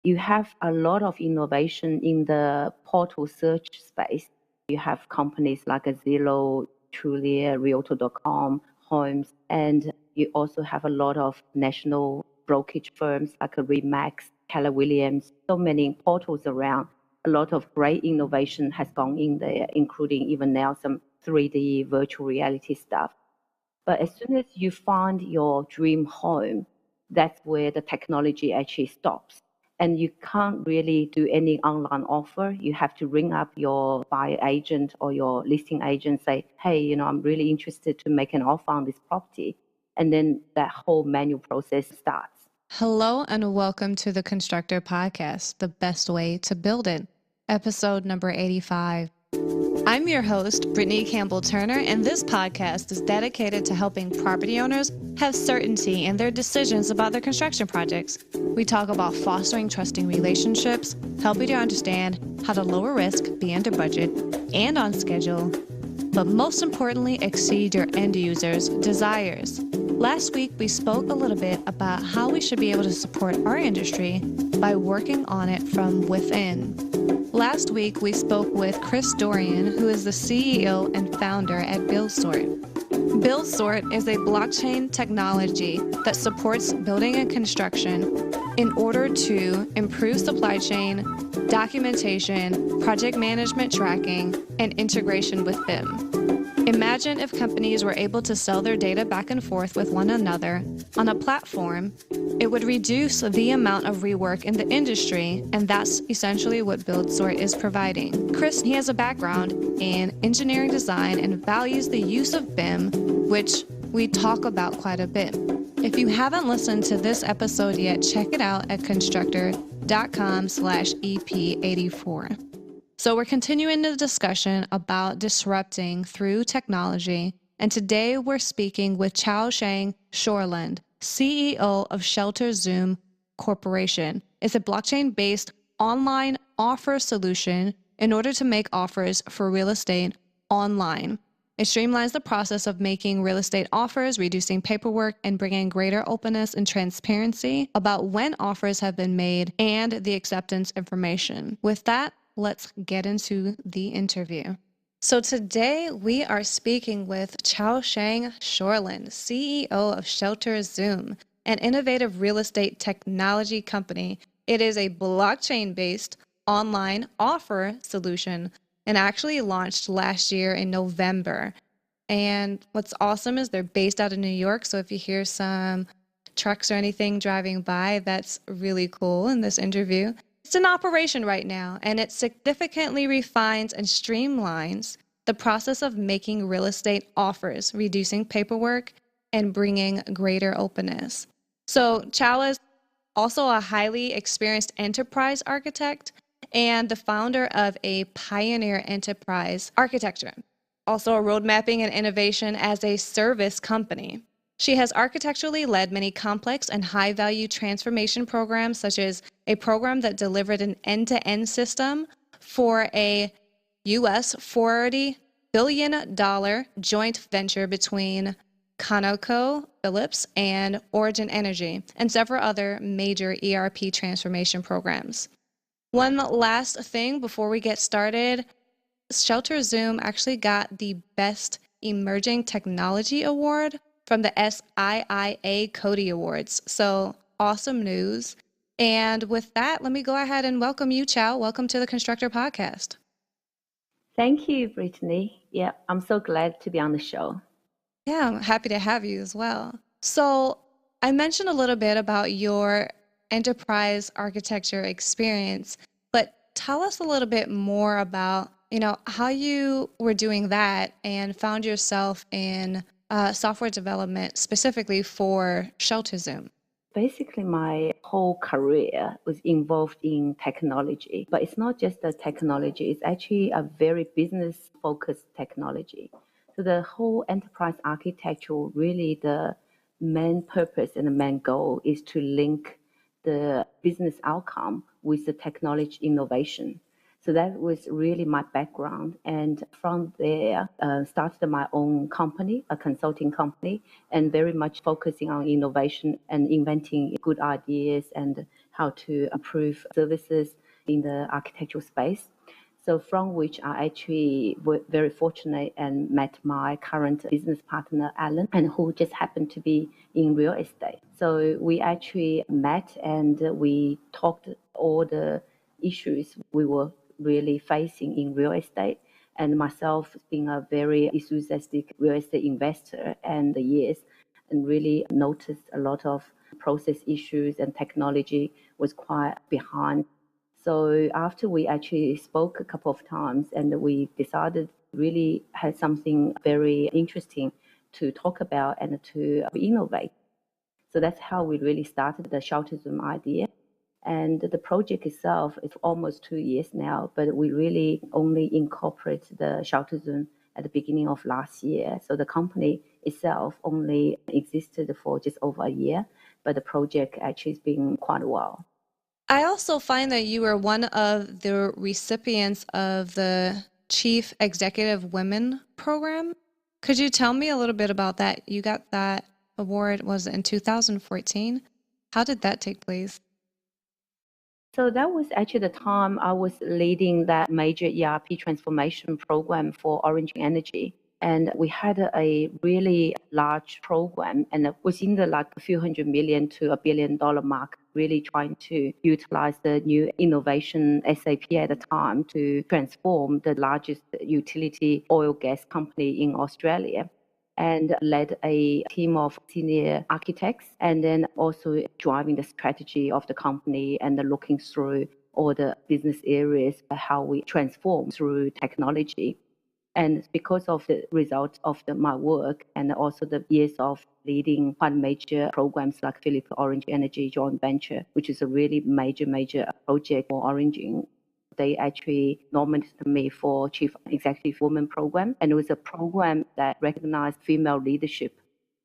You have a lot of innovation in the portal search space. You have companies like Zillow, Trulia, Realtor.com, Homes, and you also have a lot of national brokerage firms like Remax, Keller Williams, so many portals around. A lot of great innovation has gone in there, including even now some 3D virtual reality stuff. But as soon as you find your dream home, that's where the technology actually stops. And you can't really do any online offer. You have to ring up your buyer agent or your listing agent, say, hey, I'm really interested to make an offer on this property. And then that whole manual process starts. Hello and welcome to the Constructor Podcast, the best way to build it, episode number 85. I'm your host, Brittanie Campbell-Turner, and this podcast is dedicated to helping property owners have certainty in their decisions about their construction projects. We talk about fostering trusting relationships, help you to understand how to lower risk, be under budget, and on schedule, but most importantly, exceed your end users' desires. Last week, we spoke a little bit about how we should be able to support our industry by working on it from within. Last week, we spoke with Chris Dorian, who is the CEO and founder at BuildSort. BuildSort is a blockchain technology that supports building and construction in order to improve supply chain, documentation, project management tracking, and integration with BIM. Imagine if companies were able to sell their data back and forth with one another on a platform. It would reduce the amount of rework in the industry, and that's essentially what BuildSort is providing. Chris, he has a background in engineering design and values the use of BIM, which we talk about quite a bit. If you haven't listened to this episode yet, check it out at constructor.com/EP84. So we're continuing the discussion about disrupting through technology, and today we're speaking with Chao Cheng Shorland, CEO of ShelterZoom Corporation. It's a blockchain-based online offer solution in order to make offers for real estate online. It streamlines the process of making real estate offers, reducing paperwork, and bringing greater openness and transparency about when offers have been made and the acceptance information. With that, let's get into the interview. So today we are speaking with Chao Cheng Shorland, CEO of ShelterZoom, an innovative real estate technology company. It is a blockchain-based online offer solution and actually launched last year in November. And what's awesome is they're based out of New York. So if you hear some trucks or anything driving by, that's really cool in this interview. It's in operation right now, and it significantly refines and streamlines the process of making real estate offers, reducing paperwork, and bringing greater openness. So Chao is also a highly experienced enterprise architect and the founder of a pioneer enterprise architecture, also a road mapping and innovation as a service company. She has architecturally led many complex and high-value transformation programs, such as a program that delivered an end-to-end system for a U.S. $40 billion joint venture between ConocoPhillips and Origin Energy, and several other major ERP transformation programs. One last thing before we get started, ShelterZoom actually got the Best Emerging Technology Award from the SIIA Cody Awards. So awesome news. And with that, let me go ahead and welcome you, Chao. Welcome to the Constructor Podcast. Thank you, Brittany. Yeah, I'm so glad to be on the show. Yeah, I'm happy to have you as well. So I mentioned a little bit about your enterprise architecture experience, but tell us a little bit more about, how you were doing that and found yourself in software development specifically for ShelterZoom. Basically, my whole career was involved in technology, but it's not just the technology, it's actually a very business-focused technology. So the whole enterprise architecture, really the main purpose and the main goal is to link the business outcome with the technology innovation. So that was really my background. And from there, started my own company, a consulting company, and very much focusing on innovation and inventing good ideas and how to improve services in the architectural space. So from which I actually were very fortunate and met my current business partner, Alan, and who just happened to be in real estate. So we actually met and we talked all the issues we were really facing in real estate. And myself being a very enthusiastic real estate investor and the years, and really noticed a lot of process issues and technology was quite behind. So after we actually spoke a couple of times and we decided really had something very interesting to talk about and to innovate. So that's how we really started the ShelterZoom idea. And the project itself is almost 2 years now, but we really only incorporate the ShelterZoom at the beginning of last year. So the company itself only existed for just over a year, but the project actually has been quite a while. I also find that you were one of the recipients of the Chief Executive Women Program. Could you tell me a little bit about that? You got that award, was it in 2014? How did that take place? So that was actually the time I was leading that major ERP transformation program for Orange Energy. And we had a really large program, and it was in the like a few $100 million to $1 billion mark, really trying to utilize the new innovation SAP at the time to transform the largest utility oil gas company in Australia, and led a team of senior architects, and then also driving the strategy of the company and looking through all the business areas, how we transform through technology. And because of the results of my work and also the years of leading quite major programs like Philips Orange Energy joint venture, which is a really major project for Orange, they actually nominated me for Chief Executive Women Program. And it was a program that recognized female leadership.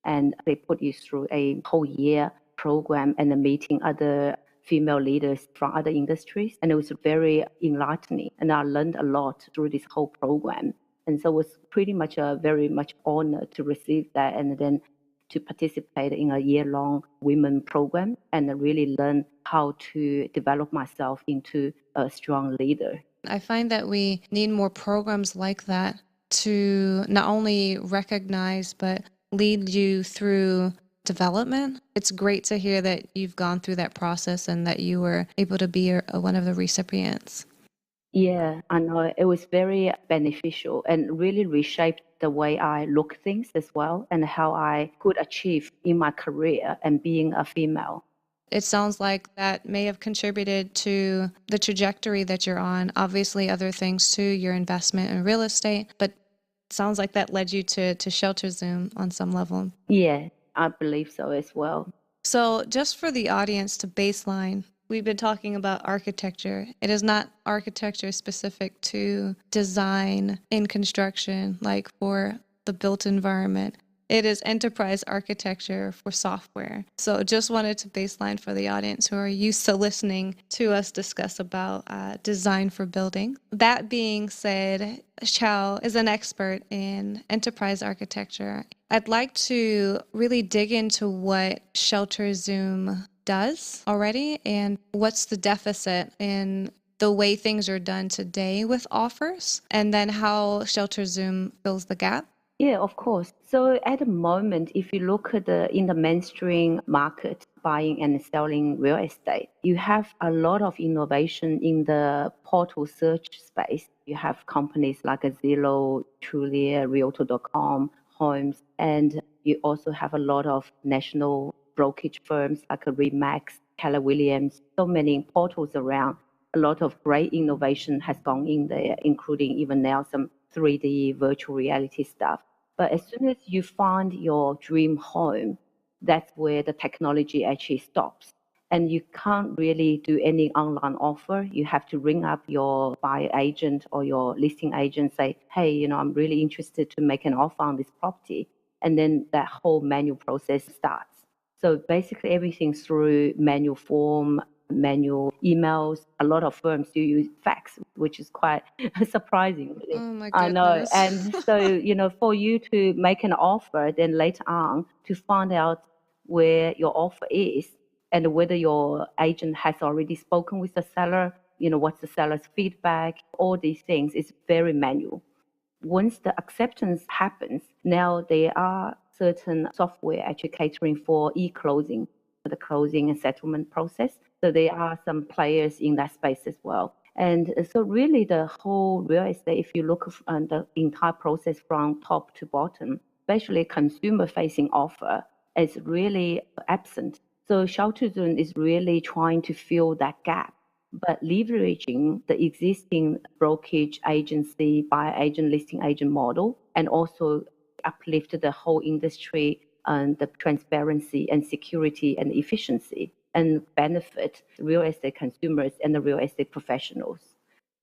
And they put you through a whole year program and meeting other female leaders from other industries. And it was very enlightening. And I learned a lot through this whole program. And so it was pretty much a very much honor to receive that and then to participate in a year-long women program and really learn how to develop myself into a strong leader. I find that we need more programs like that to not only recognize but lead you through development. It's great to hear that you've gone through that process and that you were able to be one of the recipients. Yeah, I know. It was very beneficial and really reshaped the way I look things as well and how I could achieve in my career and being a female. It sounds like that may have contributed to the trajectory that you're on. Obviously, other things too, your investment in real estate, but it sounds like that led you to ShelterZoom on some level. Yeah, I believe so as well. So just for the audience to baseline, we've been talking about architecture. It is not architecture specific to design in construction, like for the built environment. It is enterprise architecture for software. So just wanted to baseline for the audience who are used to listening to us discuss about design for building. That being said, Chao is an expert in enterprise architecture. I'd like to really dig into what ShelterZoom does already and what's the deficit in the way things are done today with offers, and then how ShelterZoom fills the gap. Yeah, of course. So at the moment, if you look at in the mainstream market, buying and selling real estate, you have a lot of innovation in the portal search space. You have companies like Zillow, Trulia, Realtor.com, Homes, and you also have a lot of national brokerage firms like Remax, Keller Williams, so many portals around. A lot of great innovation has gone in there, including even now some 3D virtual reality stuff. But as soon as you find your dream home, that's where the technology actually stops. And you can't really do any online offer. You have to ring up your buyer agent or your listing agent, say, hey, I'm really interested to make an offer on this property. And then that whole manual process starts. So basically everything through manual form, manual emails. A lot of firms do use fax, which is quite surprising. Really. Oh my goodness. I know. And so, for you to make an offer, then later on to find out where your offer is, and whether your agent has already spoken with the seller, what's the seller's feedback, all these things is very manual. Once the acceptance happens, now there are certain software actually catering for e-closing, the closing and settlement process. So there are some players in that space as well. And so really the whole real estate, if you look at the entire process from top to bottom, especially consumer-facing offer, is really absent. So ShelterZoom is really trying to fill that gap, but leveraging the existing brokerage agency, buyer agent, listing agent model, and also uplift the whole industry and the transparency and security and efficiency and benefit real estate consumers and the real estate professionals.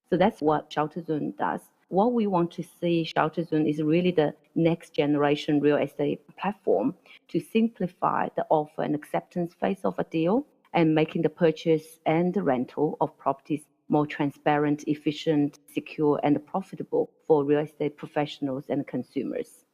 So that's what ShelterZoom does. What we want to see ShelterZoom is really the next generation real estate platform to simplify the offer and acceptance phase of a deal and making the purchase and the rental of properties more transparent, efficient, secure, and profitable for real estate professionals and consumers.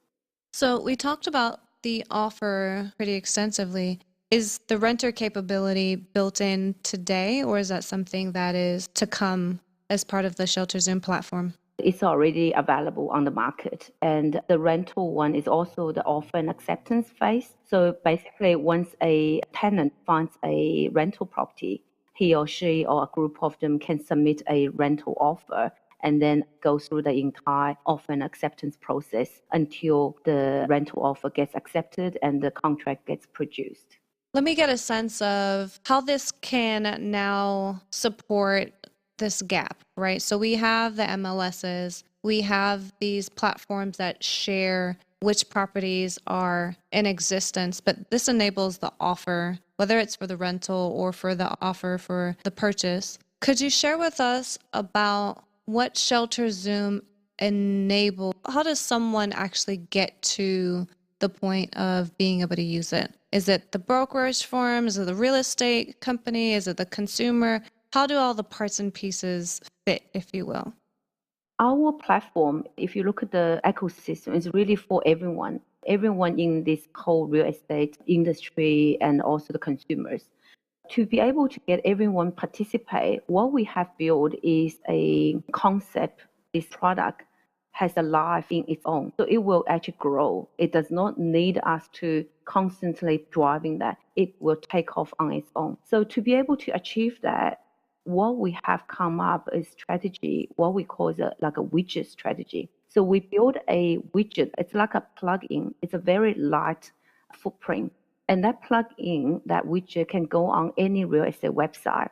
So we talked about the offer pretty extensively. Is the renter capability built in today, or is that something that is to come as part of the ShelterZoom platform? It's already available on the market. And the rental one is also the offer and acceptance phase. So basically, once a tenant finds a rental property, he or she or a group of them can submit a rental offer and then go through the entire offer and acceptance process until the rental offer gets accepted and the contract gets produced. Let me get a sense of how this can now support this gap, right? So we have the MLSs, we have these platforms that share which properties are in existence, but this enables the offer, whether it's for the rental or for the offer for the purchase. Could you share with us about what ShelterZoom enables? How does someone actually get to the point of being able to use it? Is it the brokerage firm? Is it the real estate company? Is it the consumer? How do all the parts and pieces fit, if you will? Our platform, if you look at the ecosystem, is really for everyone in this whole real estate industry and also the consumers. To be able to get everyone participate, what we have built is a concept. This product has a life in its own. So it will actually grow. It does not need us to constantly driving that. It will take off on its own. So to be able to achieve that, what we have come up is strategy, what we call like a widget strategy. So we build a widget. It's like a plug-in. It's a very light footprint. And that plug-in, that widget can go on any real estate website.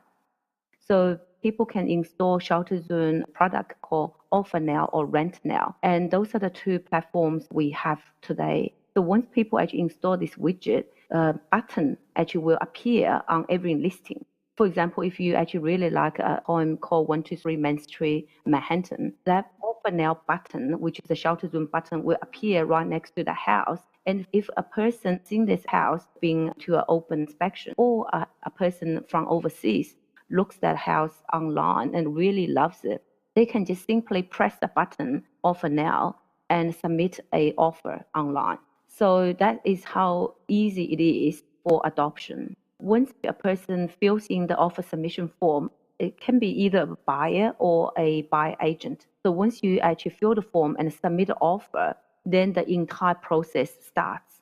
So people can install ShelterZoom product called Offer Now or Rent Now. And those are the two platforms we have today. So once people actually install this widget, a button actually will appear on every listing. For example, if you actually really like a home called 123 Main Street, Manhattan, that Offer Now button, which is the ShelterZoom button, will appear right next to the house. And if a person in this house being to an open inspection or a person from overseas looks at that house online and really loves it, they can just simply press the button Offer Now and submit an offer online. So that is how easy it is for adoption. Once a person fills in the offer submission form, it can be either a buyer or a buyer agent. So once you actually fill the form and submit the offer, then the entire process starts.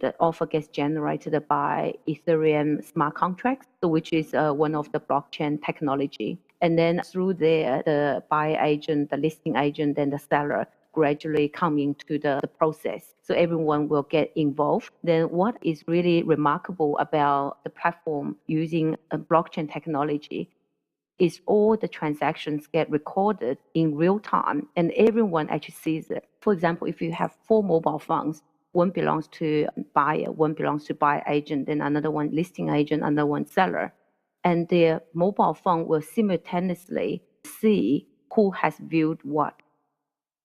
The offer gets generated by Ethereum smart contracts, which is one of the blockchain technology. And then through there, the buyer agent, the listing agent, and the seller gradually come into the process. So everyone will get involved. Then what is really remarkable about the platform using a blockchain technology is all the transactions get recorded in real time and everyone actually sees it. For example, if you have 4 mobile phones, one belongs to buyer, one belongs to buyer agent, then another one listing agent, another one seller. And their mobile phone will simultaneously see who has viewed what.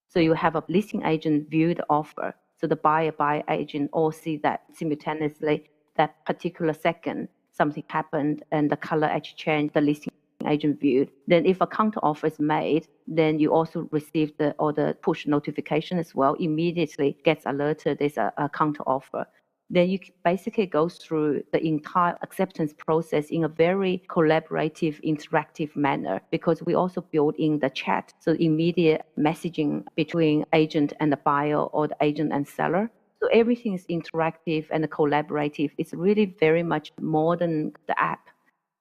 So you have a listing agent view the offer. So the buyer agent all see that simultaneously, that particular second, something happened and the color actually changed, the listing agent viewed. Then if a counter offer is made, then you also receive the push notification as well. Immediately gets alerted there's a counter offer. then you basically go through the entire acceptance process in a very collaborative, interactive manner, because we also build in the chat, so immediate messaging between agent and the buyer or the agent and seller. So everything is interactive and collaborative. It's really very much modern, the app.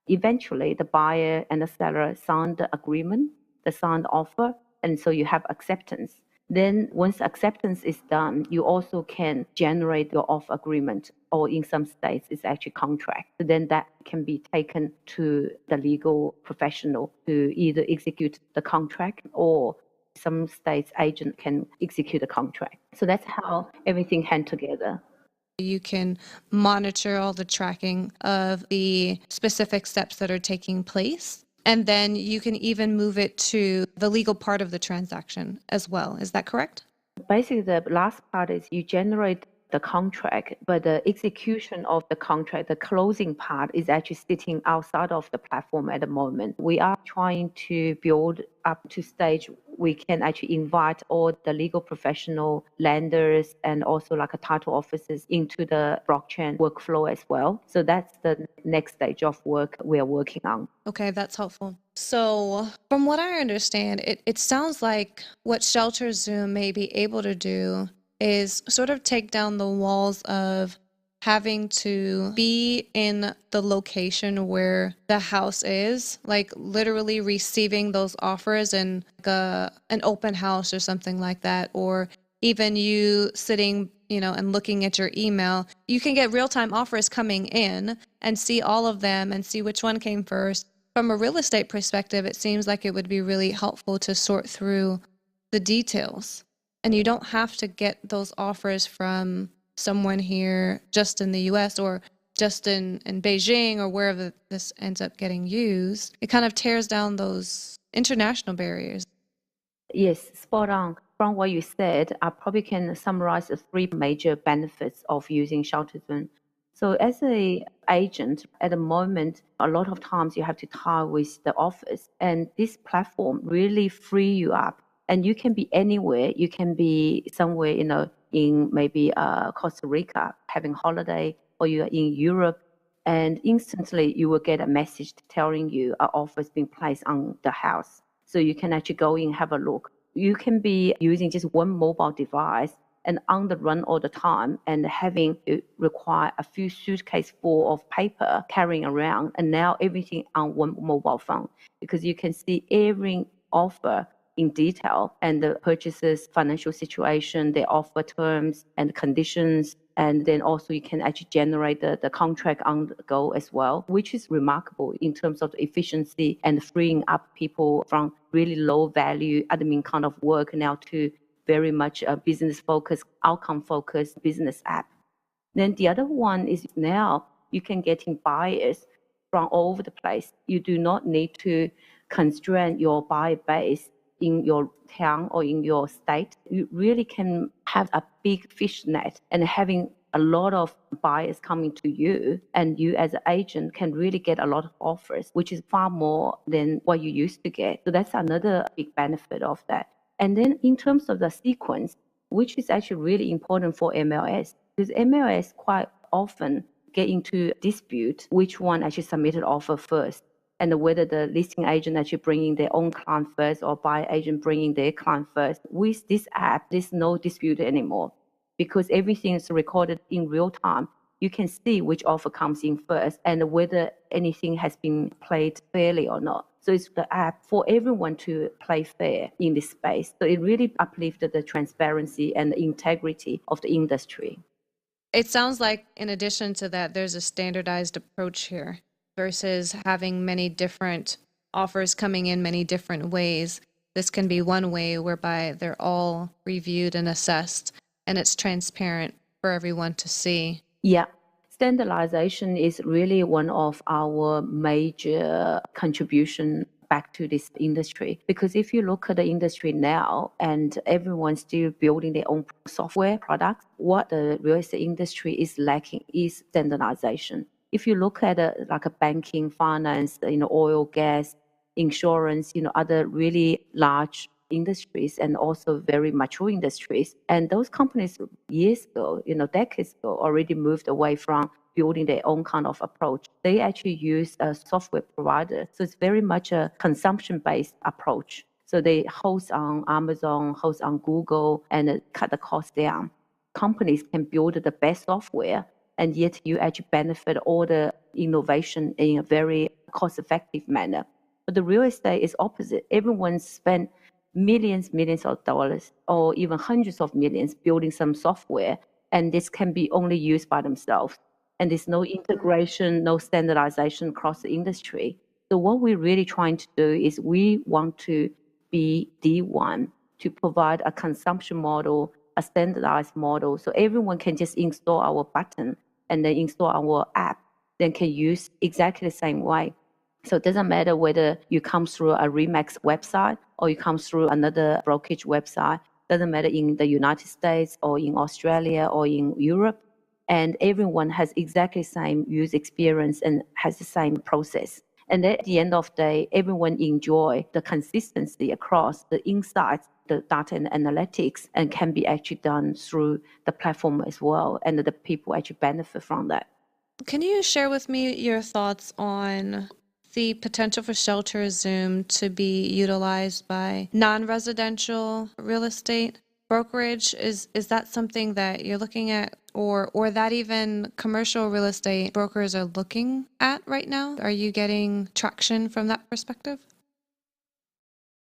Eventually, the buyer and the seller sign the agreement, the signed offer, and so you have acceptance. Then once acceptance is done, you also can generate your offer agreement, or in some states, it's actually contract. So then that can be taken to the legal professional to either execute the contract, or some states agent can execute a contract. So that's how everything hangs together. You can monitor all the tracking of the specific steps that are taking place. And then you can even move it to the legal part of the transaction as well. Is that correct? Basically, the last part is you generate the contract, but the execution of the contract, the closing part, is actually sitting outside of the platform at the moment. We are trying to build up to stage we can actually invite all the legal professional, lenders, and also like a title officers into the blockchain workflow as well. So that's the next stage of work we are working on. Okay, that's helpful. So from what I understand, it sounds like what ShelterZoom may be able to do is sort of take down the walls of having to be in the location where the house is, like literally receiving those offers in like an open house or something like that, or even you sitting, and looking at your email. You can get real-time offers coming in and see all of them and see which one came first. From a real estate perspective, it seems like it would be really helpful to sort through the details. And you don't have to get those offers from someone here just in the US or just in Beijing or wherever this ends up getting used. It kind of tears down those international barriers. Yes, spot on. From what you said, I probably can summarize the three major benefits of using ShelterZoom. So as an agent, at the moment, a lot of times you have to tie with the office, and this platform really free you up. And you can be anywhere. You can be somewhere, in maybe Costa Rica having holiday, or you're in Europe, and instantly you will get a message telling you an offer is being placed on the house. So you can actually go in and have a look. You can be using just one mobile device and on the run all the time, and having to require a few suitcases full of paper carrying around, and now everything on one mobile phone, because you can see every offer in detail, and the purchaser's financial situation, their offer terms and conditions. And then also you can actually generate the contract on the go as well, which is remarkable in terms of the efficiency and freeing up people from really low value admin kind of work now to very much a business focused, outcome focused business app. Then the other one is now you can get in buyers from all over the place. You do not need to constrain your buyer base in your town or in your state. You really can have a big fish net, and having a lot of buyers coming to you, and you as an agent can really get a lot of offers, which is far more than what you used to get. So that's another big benefit of that. And then in terms of the sequence, which is actually really important for MLS, because MLS quite often get into dispute which one actually submitted offer first, and whether the listing agent actually bringing their own client first or buyer agent bringing their client first. With this app, there's no dispute anymore, because everything is recorded in real time. You can see which offer comes in first and whether anything has been played fairly or not. So it's the app for everyone to play fair in this space. So it really uplifted the transparency and the integrity of the industry. It sounds like in addition to that, there's a standardized approach here versus having many different offers coming in many different ways. This can be one way whereby they're all reviewed and assessed, and it's transparent for everyone to see. Yeah. Standardization is really one of our major contribution back to this industry, because if you look at the industry now and everyone's still building their own software products, what the real estate industry is lacking is standardization. If you look at like a banking, finance, oil, gas, insurance, other really large industries and also very mature industries. And those companies years ago, decades ago, already moved away from building their own kind of approach. They actually use a software provider. So it's very much a consumption-based approach. So they host on Amazon, host on Google, and cut the cost down. Companies can build the best software, and yet you actually benefit all the innovation in a very cost-effective manner. But the real estate is opposite. Everyone spent millions of dollars or even hundreds of millions building some software, and this can be only used by themselves. And there's no integration, no standardization across the industry. So what we're really trying to do is we want to be the one to provide a consumption model, a standardized model, so everyone can just install our button and then install our app, then can use exactly the same way. So it doesn't matter whether you come through a Remax website or you come through another brokerage website, doesn't matter in the United States or in Australia or in Europe, and everyone has exactly the same user experience and has the same process. And at the end of the day, everyone enjoy the consistency across the insights, the data and analytics, and can be actually done through the platform as well. And the people actually benefit from that. Can you share with me your thoughts on the potential for ShelterZoom to be utilized by non-residential real estate brokerage? Is that something that you're looking at, or that even commercial real estate brokers are looking at right now? Are you getting traction from that perspective?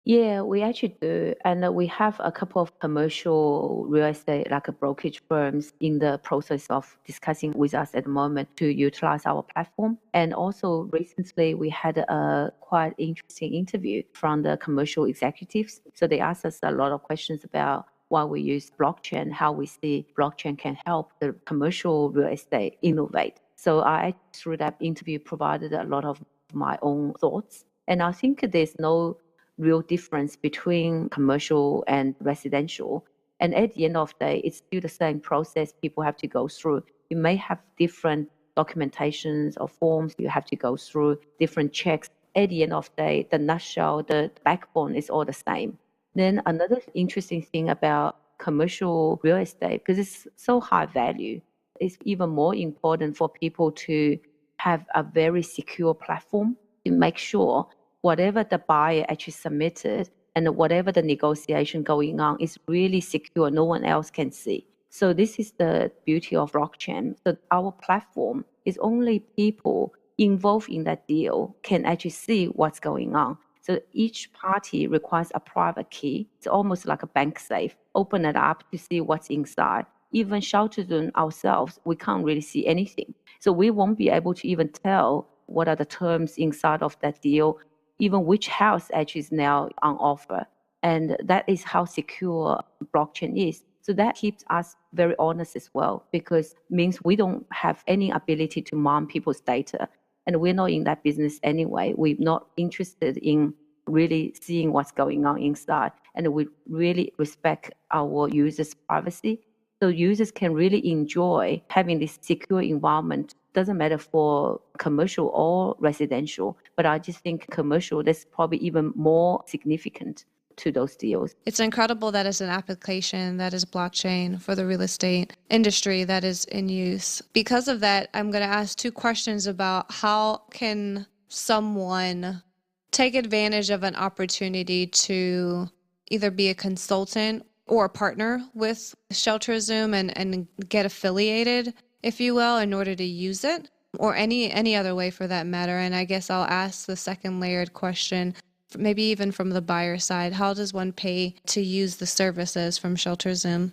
Yeah, we actually do. And we have a couple of commercial real estate, like a brokerage firms, in the process of discussing with us at the moment to utilize our platform. And also recently, we had a quite interesting interview from the commercial executives. So they asked us a lot of questions about why we use blockchain, how we see blockchain can help the commercial real estate innovate. So I, through that interview, provided a lot of my own thoughts. And I think there's no real difference between commercial and residential. And at the end of the day, it's still the same process people have to go through. You may have different documentations or forms you have to go through, different checks. At the end of the day, the nutshell, the backbone is all the same. Then another interesting thing about commercial real estate, because it's so high value, it's even more important for people to have a very secure platform to make sure whatever the buyer actually submitted and whatever the negotiation going on is really secure. No one else can see. So this is the beauty of blockchain. So our platform is only people involved in that deal can actually see what's going on. So each party requires a private key. It's almost like a bank safe. Open it up to see what's inside. Even ShelterZoom ourselves, we can't really see anything. So we won't be able to even tell what are the terms inside of that deal, even which house actually is now on offer. And that is how secure blockchain is. So that keeps us very honest as well, because it means we don't have any ability to mine people's data. And we're not in that business anyway. We're not interested in really seeing what's going on inside. And we really respect our users' privacy. So users can really enjoy having this secure environment. Doesn't matter for commercial or residential, but I just think commercial, that's probably even more significant to those deals. It's incredible that it's an application that is blockchain for the real estate industry that is in use. Because of that, I'm going to ask two questions about how can someone take advantage of an opportunity to either be a consultant or a partner with ShelterZoom and get affiliated, if you will, in order to use it, or any other way for that matter. And I guess I'll ask the second layered question, maybe even from the buyer side. How does one pay to use the services from ShelterZoom?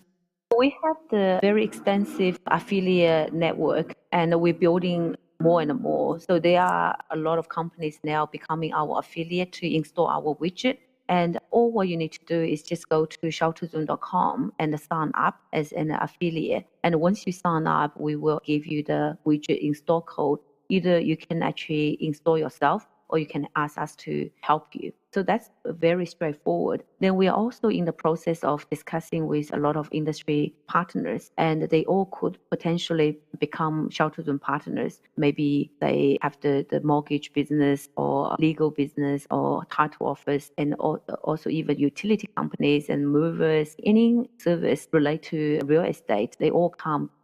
We have the very extensive affiliate network, and we're building more and more. So there are a lot of companies now becoming our affiliate to install our widget. And all what you need to do is just go to shelterzoom.com and sign up as an affiliate. And once you sign up, we will give you the widget install code. Either you can actually install yourself, or you can ask us to help you. So that's very straightforward. Then we are also in the process of discussing with a lot of industry partners, and they all could potentially become ShelterZoom partners. Maybe they have the mortgage business or legal business or title office, and also even utility companies and movers. Any service related to real estate, they all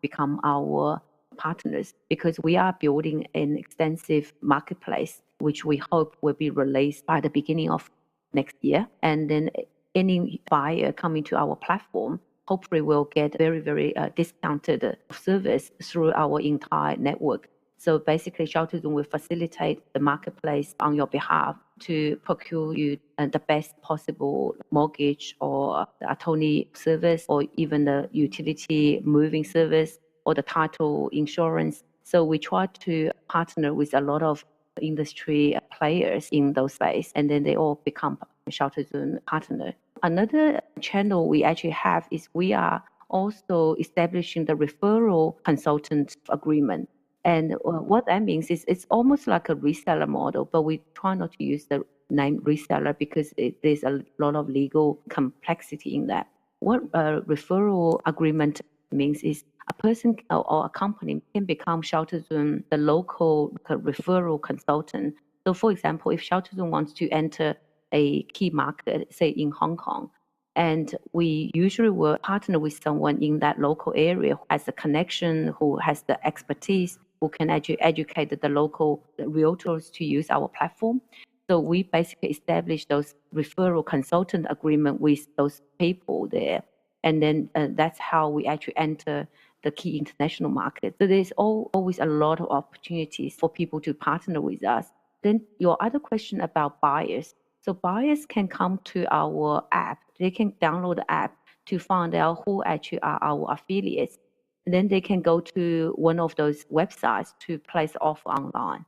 become our partners, because we are building an extensive marketplace, which we hope will be released by the beginning of next year. And then any buyer coming to our platform hopefully will get very, very discounted service through our entire network. So basically, ShelterZoom will facilitate the marketplace on your behalf to procure you the best possible mortgage or attorney service, or even the utility moving service, or the title insurance. So we try to partner with a lot of industry players in those space, and then they all become ShelterZoom partner. Another channel we actually have is we are also establishing the referral consultant agreement. And what that means is it's almost like a reseller model, but we try not to use the name reseller because there's a lot of legal complexity in that. What a referral agreement means is a person or a company can become ShelterZoom, the local referral consultant. So for example, if ShelterZoom wants to enter a key market, say in Hong Kong, and we usually will partner with someone in that local area who has the connection, who has the expertise, who can educate the local realtors to use our platform. So we basically establish those referral consultant agreement with those people there. And then that's how we actually enter the key international market. So there's always a lot of opportunities for people to partner with us. Then your other question about buyers. So buyers can come to our app. They can download the app to find out who actually are our affiliates. And then they can go to one of those websites to place offer online.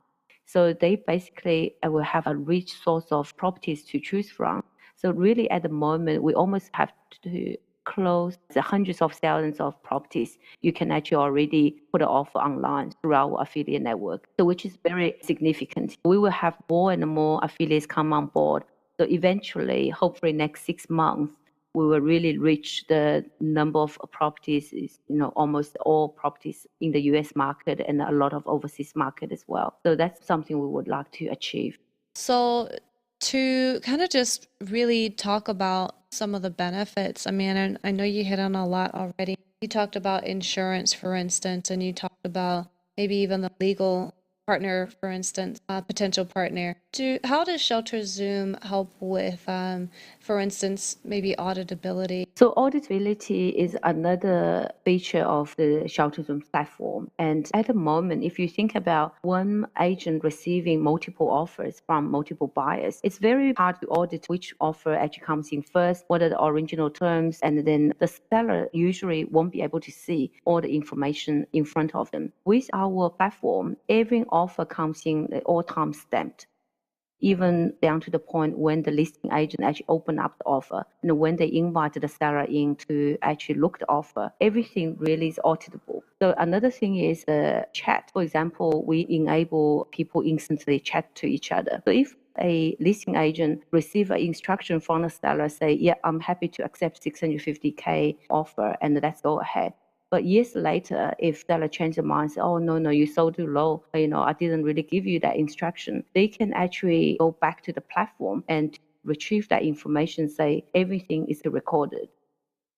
So they basically will have a rich source of properties to choose from. So really at the moment, we almost have to close the hundreds of thousands of properties. You can actually already put an offer online through our affiliate network, so which is very significant. We will have more and more affiliates come on board. So eventually, hopefully next 6 months, we will really reach the number of properties, almost all properties in the US market and a lot of overseas market as well. So that's something we would like to achieve. So to kind of just really talk about some of the benefits, I mean, I know you hit on a lot already. You talked about insurance, for instance, and you talked about maybe even the legal partner, for instance, potential partner. How does ShelterZoom help with, for instance, maybe auditability? So auditability is another feature of the ShelterZoom platform. And at the moment, if you think about one agent receiving multiple offers from multiple buyers, it's very hard to audit which offer actually comes in first, what are the original terms, and then the seller usually won't be able to see all the information in front of them. With our platform, every offer comes in all time stamped, even down to the point when the listing agent actually open up the offer, and when they invite the seller in to actually look the offer, everything really is auditable. So another thing is the chat. For example, we enable people instantly chat to each other. So if a listing agent receive an instruction from the seller, say, yeah, I'm happy to accept 650K offer, and let's go ahead. But years later, if seller change their mind, say, oh, no, you sold too low, I didn't really give you that instruction, they can actually go back to the platform and retrieve that information, say everything is recorded,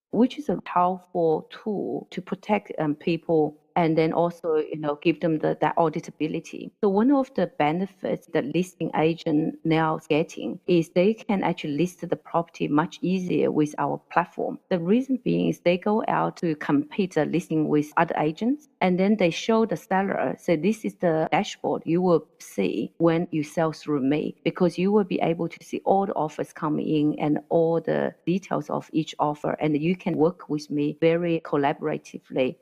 which is a powerful tool to protect people, and then also give them that auditability. So one of the benefits that listing agent now is getting is they can actually list the property much easier with our platform. The reason being is they go out to compete the listing with other agents, and then they show the seller, say, this is the dashboard you will see when you sell through me, because you will be able to see all the offers coming in and all the details of each offer, and you can work with me very collaboratively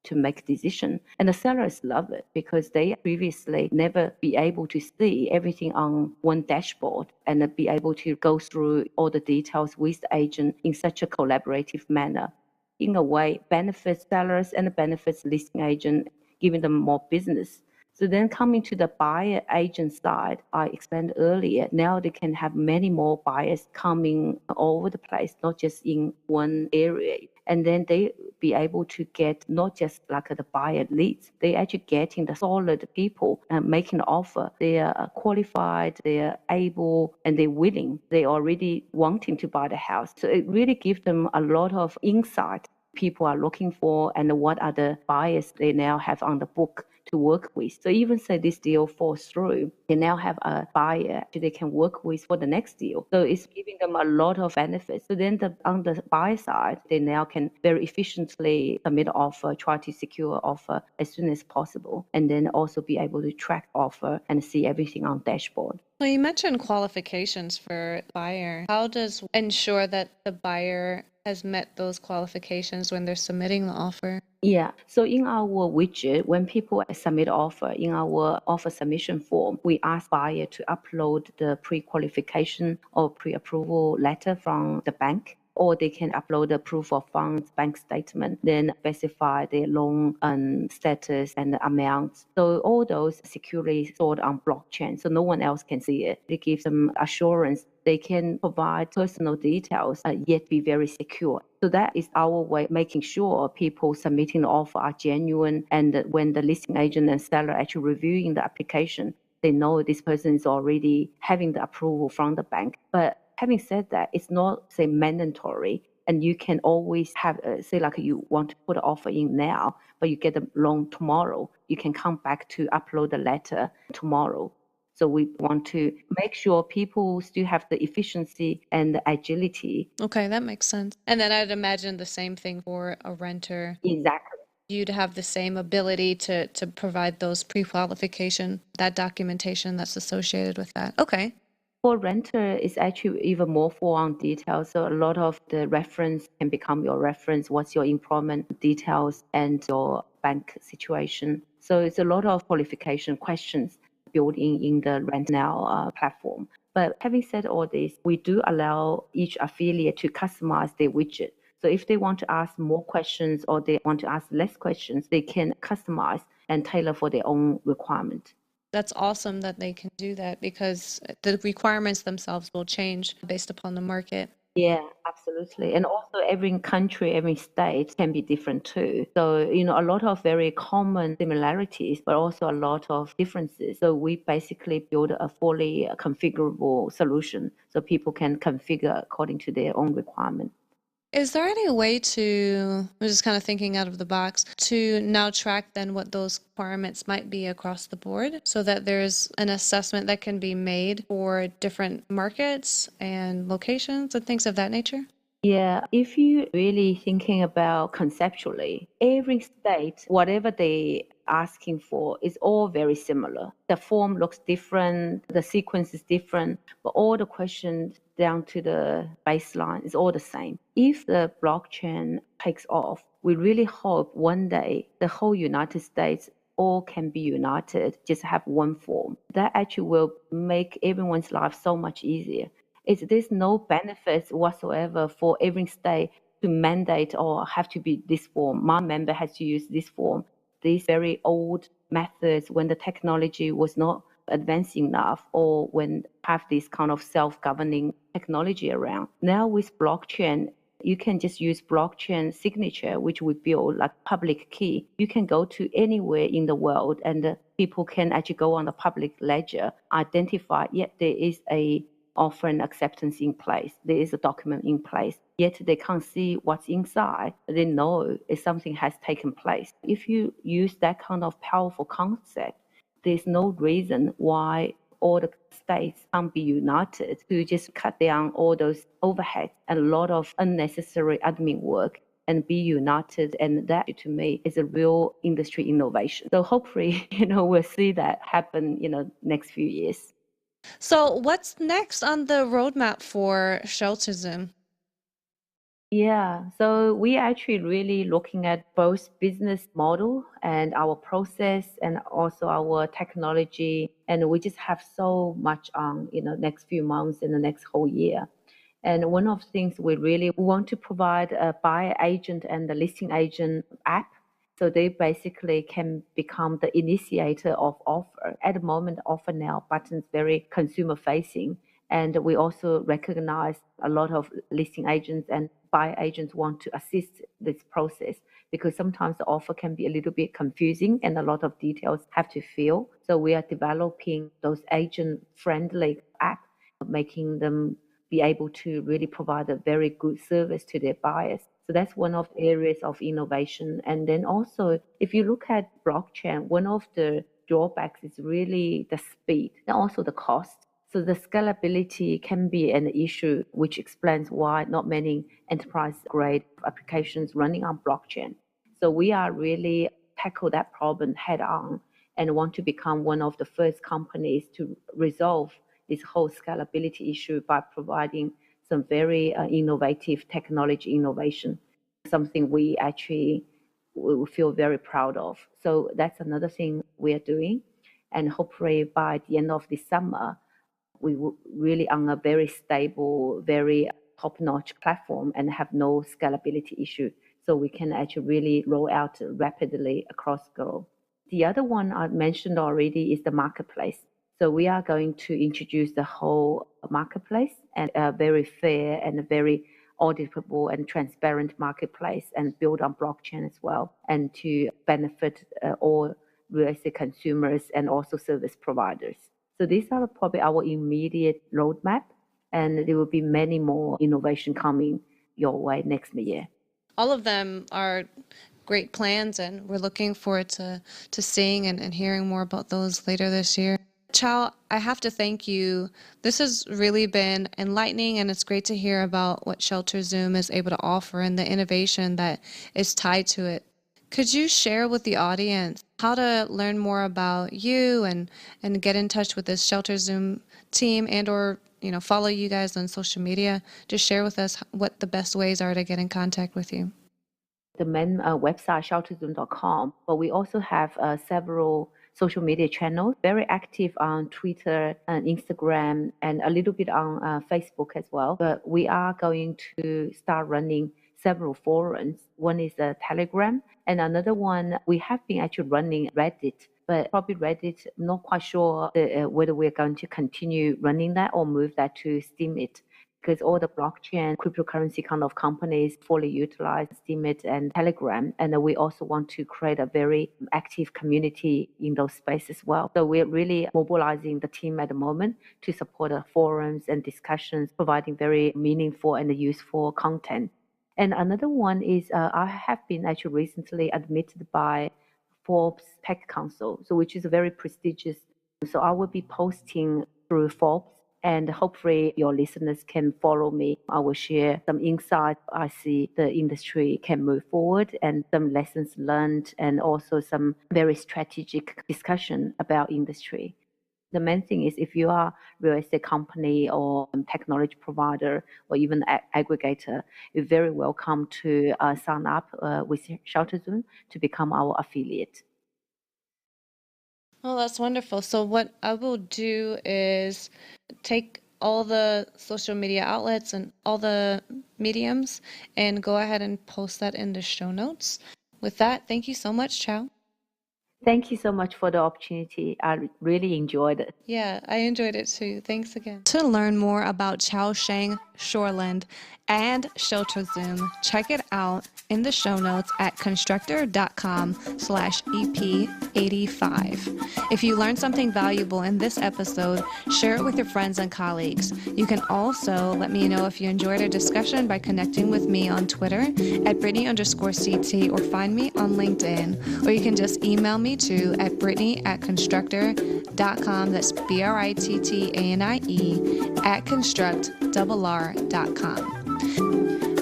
to make a decision. And the sellers love it because they previously never be able to see everything on one dashboard and be able to go through all the details with the agent in such a collaborative manner. In a way, benefits sellers and benefits listing agent, giving them more business. So then coming to the buyer agent side, I explained earlier, now they can have many more buyers coming all over the place, not just in one area. And then they be able to get not just like the buyer leads, they actually getting the solid people making the offer. They are qualified, they are able, and they're willing. They're already wanting to buy the house. So it really gives them a lot of insight people are looking for and what are the buyers they now have on the book to work with. So even say this deal falls through, they now have a buyer they can work with for the next deal. So it's giving them a lot of benefits. So then on the buyer side, they now can very efficiently submit an offer, try to secure offer as soon as possible, and then also be able to track offer and see everything on dashboard. Well, you mentioned qualifications for buyer. How does ensure that the buyer has met those qualifications when they're submitting the offer? Yeah. So in our widget, when people submit offer, in our offer submission form, we ask buyer to upload the pre-qualification or pre-approval letter from the bank, or they can upload a proof of funds bank statement, then specify their loan status and the amounts. So all those securely stored on blockchain, so no one else can see it. It gives them assurance they can provide personal details, yet be very secure. So that is our way of making sure people submitting the offer are genuine, and that when the listing agent and seller actually reviewing the application, they know this person is already having the approval from the bank. But having said that, it's not, say, mandatory. And you can always have, say, like you want to put an offer in now, but you get a loan tomorrow. You can come back to upload the letter tomorrow. So we want to make sure people still have the efficiency and the agility. Okay, that makes sense. And then I'd imagine the same thing for a renter. Exactly. You'd have the same ability to provide those pre-qualification, that documentation that's associated with that. Okay. For renter, it's actually even more full on details. So a lot of the reference can become your reference. What's your employment details and your bank situation? So it's a lot of qualification questions built in the Rent Now platform. But having said all this, we do allow each affiliate to customize their widget. So if they want to ask more questions or they want to ask less questions, they can customize and tailor for their own requirement. That's awesome that they can do that, because the requirements themselves will change based upon the market. Yeah, absolutely. And also every country, every state can be different too. So, a lot of very common similarities, but also a lot of differences. So we basically build a fully configurable solution so people can configure according to their own requirement. Is there any way to, I'm just kind of thinking out of the box, to now track then what those requirements might be across the board so that there's an assessment that can be made for different markets and locations and things of that nature? Yeah, if you really thinking about conceptually, every state, whatever they asking for is all very similar. The form looks different, the sequence is different, but all the questions down to the baseline is all the same. If the blockchain takes off, we really hope one day the whole United States all can be united, just have one form. That actually will make everyone's life so much easier. There's no benefits whatsoever for every state to mandate or have to be this form. My member has to use this form. These very old methods when the technology was not advanced enough or when have this kind of self-governing technology around. Now with blockchain, you can just use blockchain signature, which we build like public key. You can go to anywhere in the world and people can actually go on the public ledger, identify, yet there is a offer and acceptance in place. There is a document in place, yet they can't see what's inside. They know if something has taken place. If you use that kind of powerful concept, there's no reason why all the states can't be united to just cut down all those overheads and a lot of unnecessary admin work and be united. And that, to me, is a real industry innovation. So hopefully, we'll see that happen, next few years. So what's next on the roadmap for ShelterZoom? Yeah, so we actually really looking at both business model and our process and also our technology. And we just have so much on, next few months and the next whole year. And one of the things we really want to provide a buyer agent and the listing agent app So they basically can become the initiator of offer. At the moment, offer now button's very consumer facing. And we also recognize a lot of listing agents and buyer agents want to assist this process because sometimes the offer can be a little bit confusing and a lot of details have to fill. So we are developing those agent-friendly apps, making them be able to really provide a very good service to their buyers. So that's one of the areas of innovation. And then also, if you look at blockchain, one of the drawbacks is really the speed and also the cost. So the scalability can be an issue, which explains why not many enterprise-grade applications running on blockchain. So we are really tackle that problem head on and want to become one of the first companies to resolve this whole scalability issue by providing some very innovative technology innovation, something we actually will feel very proud of. So that's another thing we are doing. And hopefully by the end of this summer, we will really on a very stable, very top-notch platform and have no scalability issue. So we can actually really roll out rapidly across the globe. The other one I mentioned already is the marketplace. So we are going to introduce the whole marketplace and a very fair and a very auditable and transparent marketplace and build on blockchain as well and to benefit all real estate consumers and also service providers. So these are probably our immediate roadmap, and there will be many more innovation coming your way next year. All of them are great plans, and we're looking forward to seeing and hearing more about those later this year. Chao, I have to thank you. This has really been enlightening, and it's great to hear about what ShelterZoom is able to offer and the innovation that is tied to it. Could you share with the audience how to learn more about you and get in touch with this ShelterZoom team and or follow you guys on social media? Just share with us what the best ways are to get in contact with you. The main website, ShelterZoom.com, but we also have several social media channels, very active on Twitter and Instagram and a little bit on Facebook as well. But we are going to start running several forums. One is Telegram, and another one we have been actually running Reddit, but probably Reddit, not quite sure whether we're going to continue running that or move that to Steemit, because all the blockchain, cryptocurrency kind of companies fully utilize Steemit and Telegram, and we also want to create a very active community in those spaces as well. So we're really mobilizing the team at the moment to support the forums and discussions, providing very meaningful and useful content. And another one is I have been actually recently admitted by Forbes Tech Council, so which is very prestigious. So I will be posting through Forbes, and hopefully your listeners can follow me. I will share some insights I see the industry can move forward and some lessons learned and also some very strategic discussion about industry. The main thing is if you are a real estate company or technology provider or even aggregator, you're very welcome to sign up with ShelterZoom to become our affiliate. Oh, that's wonderful. So what I will do is take all the social media outlets and all the mediums and go ahead and post that in the show notes. With that, thank you so much, Chao. Thank you so much for the opportunity. I really enjoyed it. Yeah, I enjoyed it too. Thanks again. To learn more about Chao Cheng Shorland and ShelterZoom, check it out in the show notes at constructor.com/EP85. If you learned something valuable in this episode, share it with your friends and colleagues. You can also let me know if you enjoyed our discussion by connecting with me on Twitter at Brittanie_CT or find me on LinkedIn. Or you can just email me to at Brittanie@constructor.com. That's BRITTANIE@constructrr.com.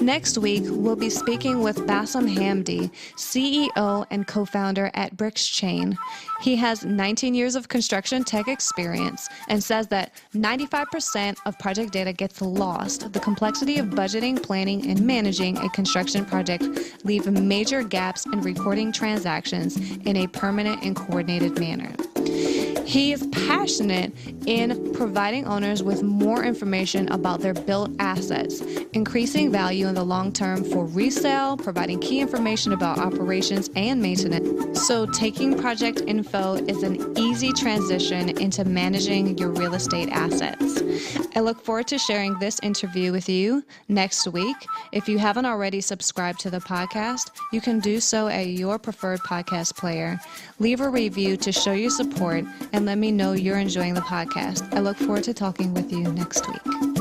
Next week, we'll be speaking with Bassam Hamdi, CEO and co-founder at BricsChain. He has 19 years of construction tech experience and says that 95% of project data gets lost. The complexity of budgeting, planning, and managing a construction project leave major gaps in recording transactions in a permanent and coordinated manner. He is passionate in providing owners with more information about their built assets, increasing value in the long term for resale, providing key information about operations and maintenance. So taking project info is an easy transition into managing your real estate assets. I look forward to sharing this interview with you next week. If you haven't already subscribed to the podcast, you can do so at your preferred podcast player. Leave a review to show your support and let me know you're enjoying the podcast. I look forward to talking with you next week.